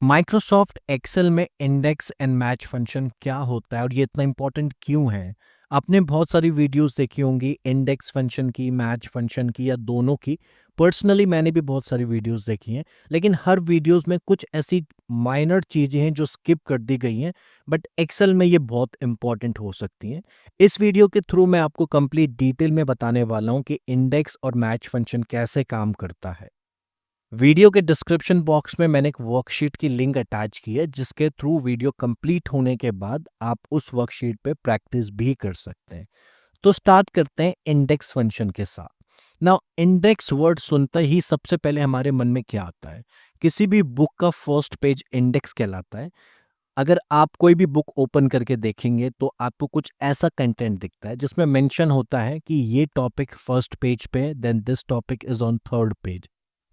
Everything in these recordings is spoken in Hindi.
माइक्रोसॉफ्ट एक्सेल में इंडेक्स एंड मैच फंक्शन क्या होता है और ये इतना इम्पोर्टेंट क्यों है? आपने बहुत सारी वीडियोस देखी होंगी इंडेक्स फंक्शन की, मैच फंक्शन की या दोनों की। पर्सनली मैंने भी बहुत सारी वीडियोस देखी हैं, लेकिन हर वीडियोस में कुछ ऐसी माइनर चीज़ें हैं जो स्किप कर दी गई हैं, बट एक्सेल में ये बहुत इंपॉर्टेंट हो सकती हैं। इस वीडियो के थ्रू मैं आपको कंप्लीट डिटेल में बताने वाला हूँ कि इंडेक्स और मैच फंक्शन कैसे काम करता है। वीडियो के डिस्क्रिप्शन बॉक्स में मैंने एक वर्कशीट की लिंक अटैच की है जिसके थ्रू वीडियो कंप्लीट होने के बाद आप उस वर्कशीट पे प्रैक्टिस भी कर सकते हैं। तो स्टार्ट करते हैं इंडेक्स फंक्शन के साथ। नाउ इंडेक्स वर्ड सुनते ही सबसे पहले हमारे मन में क्या आता है? किसी भी बुक का फर्स्ट पेज इंडेक्स कहलाता है। अगर आप कोई भी बुक ओपन करके देखेंगे तो आपको कुछ ऐसा कंटेंट दिखता है जिसमें मेंशन होता है कि ये टॉपिक फर्स्ट पेज पे, then this topic is on third page.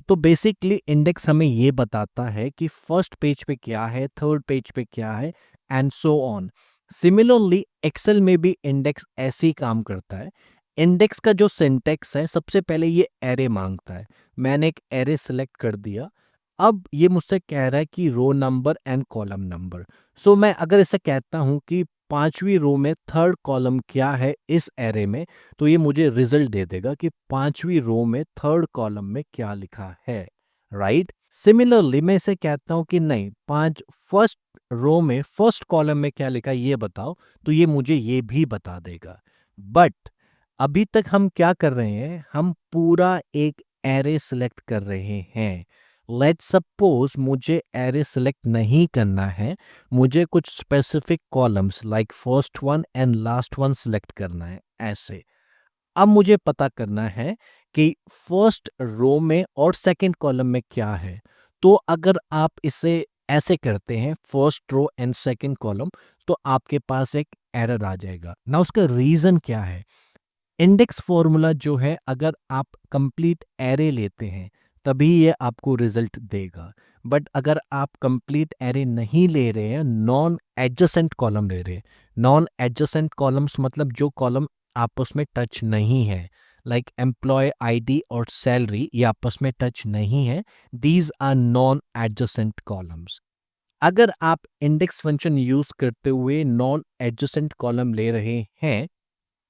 तो बेसिकली इंडेक्स हमें ये बताता है कि फर्स्ट पेज पे क्या है, थर्ड पेज पे क्या है, and so on. Similarly Excel में भी इंडेक्स ऐसे ही काम करता है। इंडेक्स का जो सिंटेक्स है, सबसे पहले ये एरे मांगता है। मैंने एक एरे सिलेक्ट कर दिया। अब ये मुझसे कह रहा है कि row number and column number. So मैं अगर इसे कहता हूं कि पांचवी रो में थर्ड कॉलम क्या है इस एरे में, तो ये मुझे रिजल्ट दे देगा कि पांचवी रो में थर्ड कॉलम में क्या लिखा है। राइट। सिमिलरली मैं इसे कहता हूं कि नहीं, पांच फर्स्ट रो में फर्स्ट कॉलम में क्या लिखा है ये बताओ, तो ये मुझे ये भी बता देगा। बट अभी तक हम क्या कर रहे हैं, हम पूरा एक एरे सिलेक्ट कर रहे हैं। लेट्स सपोज मुझे एरे सिलेक्ट नहीं करना है, मुझे कुछ specific columns like first one and last one select करना है ऐसे। अब मुझे पता करना है कि फर्स्ट रो में और सेकंड कॉलम में क्या है। तो अगर आप इसे ऐसे करते हैं first row and second column, तो आपके पास एक एरर आ जाएगा ना। उसका रीजन क्या है? इंडेक्स फॉर्मूला जो है, अगर आप कंप्लीट एरे लेते हैं तभी ये आपको रिजल्ट देगा। बट अगर आप कंप्लीट एरे नहीं ले रहे हैं, नॉन एडजेसेंट कॉलम ले रहे हैं। नॉन एडजेसेंट कॉलम्स मतलब जो कॉलम आपस में टच नहीं है, लाइक एम्प्लॉय आईडी और सैलरी, ये आपस में टच नहीं है। These are non adjacent columns. अगर आप इंडेक्स फंक्शन यूज करते हुए नॉन एडजेसेंट कॉलम ले रहे हैं,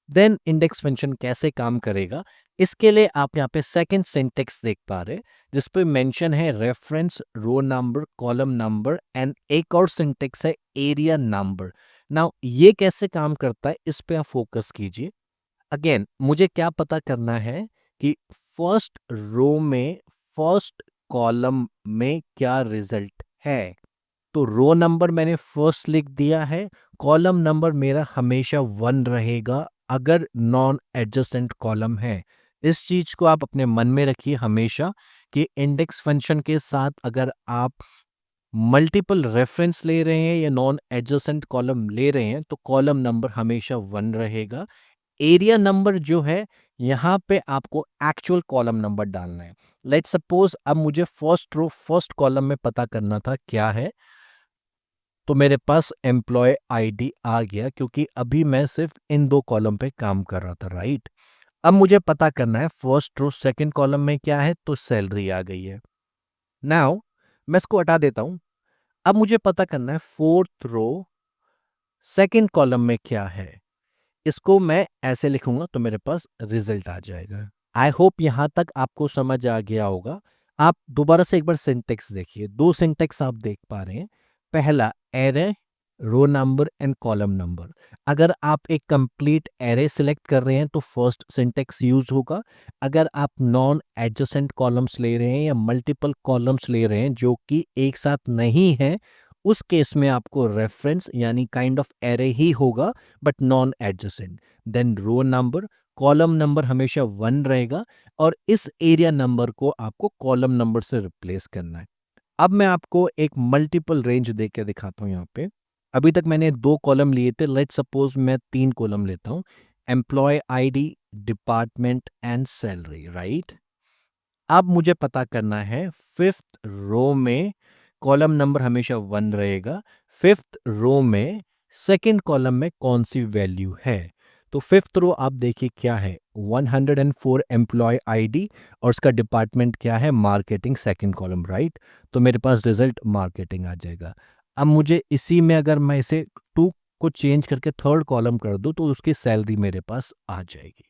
देन इंडेक्स फंक्शन कैसे काम करेगा, इसके लिए आप यहाँ पे सेकंड सिंटेक्स देख पा रहे हैं जिस पे मेंशन है reference, row number, column number, and एक और सिंटेक्स है एरिया नंबर। नाउ ये कैसे काम करता है इस पे आप फोकस कीजिए। अगेन मुझे क्या पता करना है कि फर्स्ट रो में फर्स्ट कॉलम में क्या रिजल्ट है। तो रो नंबर मैंने फर्स्ट लिख दिया है। कॉलम नंबर मेरा हमेशा वन रहेगा अगर नॉन एडजेसेंट कॉलम है। इस चीज को आप अपने मन में रखिए हमेशा कि इंडेक्स फंक्शन के साथ अगर आप मल्टीपल रेफरेंस ले रहे हैं या नॉन एडजेसेंट कॉलम ले रहे हैं, तो कॉलम नंबर हमेशा वन रहेगा। एरिया नंबर जो है, यहाँ पे आपको एक्चुअल कॉलम नंबर डालना है। लेट्स सपोज अब मुझे फर्स्ट रो फर्स्ट कॉलम में पता करना था क्या है, तो मेरे पास एम्प्लॉय आईडी आ गया क्योंकि अभी मैं सिर्फ इन दो कॉलम पे काम कर रहा था। राइट। अब मुझे पता करना है फर्स्ट रो सेकंड कॉलम में क्या है, तो सैलरी आ गई है। नाउ मैं इसको हटा देता हूं। अब मुझे पता करना है फोर्थ रो सेकंड कॉलम में क्या है। इसको मैं ऐसे लिखूंगा तो मेरे पास रिजल्ट आ जाएगा। आई होप यहां तक आपको समझ आ गया होगा। आप दोबारा से एक बार सिंटेक्स देखिए, दो सिंटेक्स आप देख पा रहे हैं। पहला array, row number and column number. अगर आप एक कंप्लीट एरे सिलेक्ट कर रहे हैं तो फर्स्ट सिंटेक्स यूज होगा। अगर आप नॉन एडजेसेंट कॉलम्स ले रहे हैं या मल्टीपल कॉलम्स ले रहे हैं जो कि एक साथ नहीं है, उस केस में आपको रेफरेंस यानी काइंड ऑफ एरे ही होगा, but non adjacent. Then row number, column number हमेशा वन रहेगा और इस एरिया नंबर को आपको कॉलम नंबर से रिप्लेस करना है। अब मैं आपको एक मल्टीपल रेंज दे के दिखाता हूं। यहाँ पे अभी तक मैंने दो कॉलम लिए थे, लेट सपोज मैं तीन कॉलम लेता हूं। Employee ID, department and salary. Right. अब मुझे पता करना है फिफ्थ रो में कॉलम नंबर हमेशा वन रहेगा। फिफ्थ रो में सेकंड कॉलम में कौन सी वैल्यू है। तो फिफ्थ रो आप देखिए क्या है, 104 एम्प्लॉय आईडी और उसका डिपार्टमेंट क्या है, मार्केटिंग, सेकंड कॉलम, राइट। तो मेरे पास रिजल्ट मार्केटिंग आ जाएगा। अब मुझे इसी में अगर मैं इसे टू को चेंज करके थर्ड कॉलम कर दूं तो उसकी सैलरी मेरे पास आ जाएगी।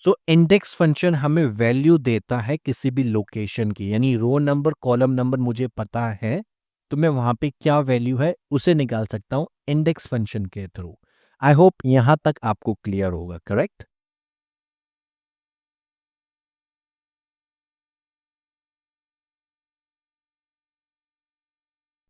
सो इंडेक्स फंक्शन हमें वैल्यू देता है किसी भी लोकेशन की, यानी रो नंबर कॉलम नंबर मुझे पता है तो मैं वहां पे क्या वैल्यू है उसे निकाल सकता हूं इंडेक्स फंक्शन के थ्रू। आई होप यहां तक आपको क्लियर होगा, करेक्ट।